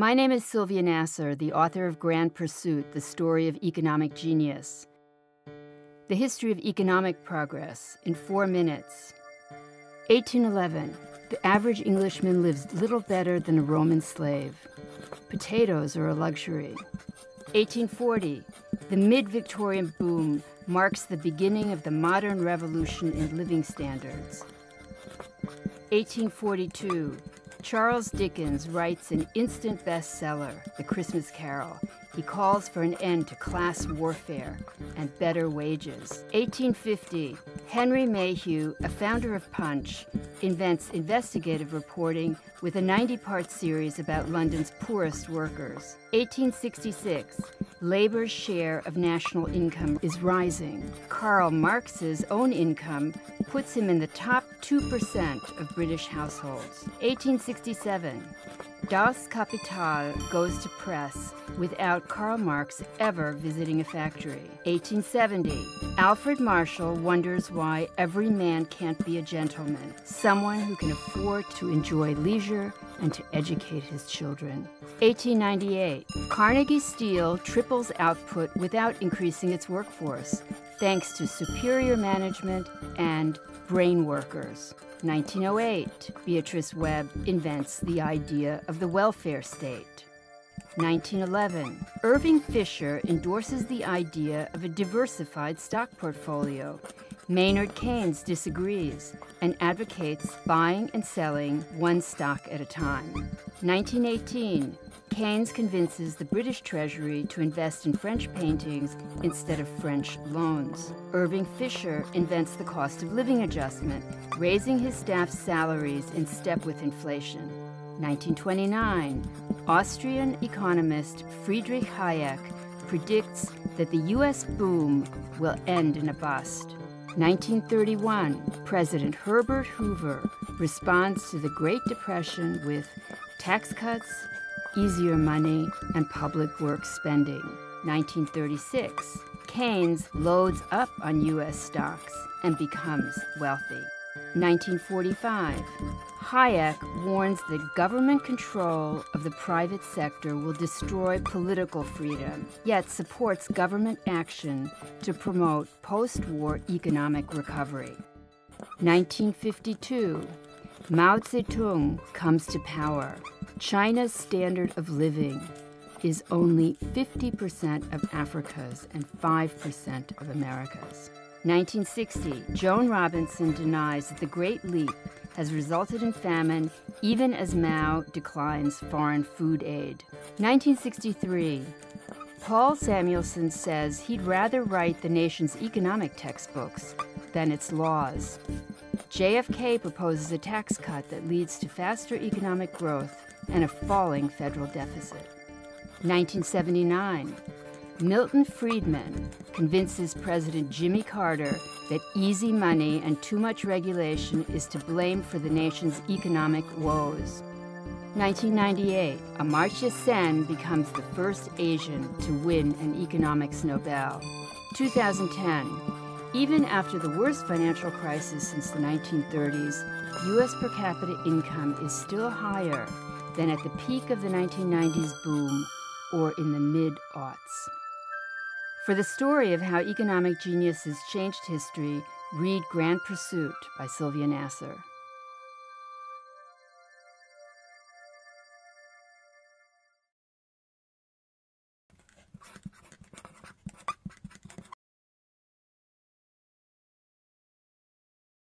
My name is Sylvia Nasar, the author of Grand Pursuit, The Story of Economic Genius. The history of economic progress in 4 minutes. 1811. The average Englishman lives little better than a Roman slave. Potatoes are a luxury. 1840. The mid-Victorian boom marks the beginning of the modern revolution in living standards. 1842. Charles Dickens writes an instant bestseller, The Christmas Carol. He calls for an end to class warfare and better wages. 1850, Henry Mayhew, a founder of Punch, invents investigative reporting with a 90-part series about London's poorest workers. 1866, labor's share of national income is rising. Karl Marx's own income puts him in the top 2% of British households. 1867, Das Kapital goes to press without Karl Marx ever visiting a factory. 1870, Alfred Marshall wonders why every man can't be a gentleman, someone who can afford to enjoy leisure and to educate his children. 1898, Carnegie Steel triples output without increasing its workforce, thanks to superior management and brain workers. 1908, Beatrice Webb invents the idea of the welfare state. 1911, Irving Fisher endorses the idea of a diversified stock portfolio. Maynard Keynes disagrees and advocates buying and selling one stock at a time. 1918, Keynes convinces the British Treasury to invest in French paintings instead of French loans. Irving Fisher invents the cost of living adjustment, raising his staff's salaries in step with inflation. 1929, Austrian economist Friedrich Hayek predicts that the U.S. boom will end in a bust. 1931, President Herbert Hoover responds to the Great Depression with tax cuts, easier money, and public works spending. 1936, Keynes loads up on U.S. stocks and becomes wealthy. 1945, Hayek warns that government control of the private sector will destroy political freedom, yet supports government action to promote post-war economic recovery. 1952, Mao Zedong comes to power. China's standard of living is only 50% of Africa's and 5% of America's. 1960, Joan Robinson denies that the Great Leap has resulted in famine even as Mao declines foreign food aid. 1963, Paul Samuelson says he'd rather write the nation's economic textbooks than its laws. JFK proposes a tax cut that leads to faster economic growth and a falling federal deficit. 1979, Milton Friedman convinces President Jimmy Carter that easy money and too much regulation is to blame for the nation's economic woes. 1998, Amartya Sen becomes the first Asian to win an economics Nobel. 2010, even after the worst financial crisis since the 1930s, U.S. per capita income is still higher than at the peak of the 1990s boom or in the mid-aughts. For the story of how economic geniuses changed history, read Grand Pursuit by Sylvia Nasar.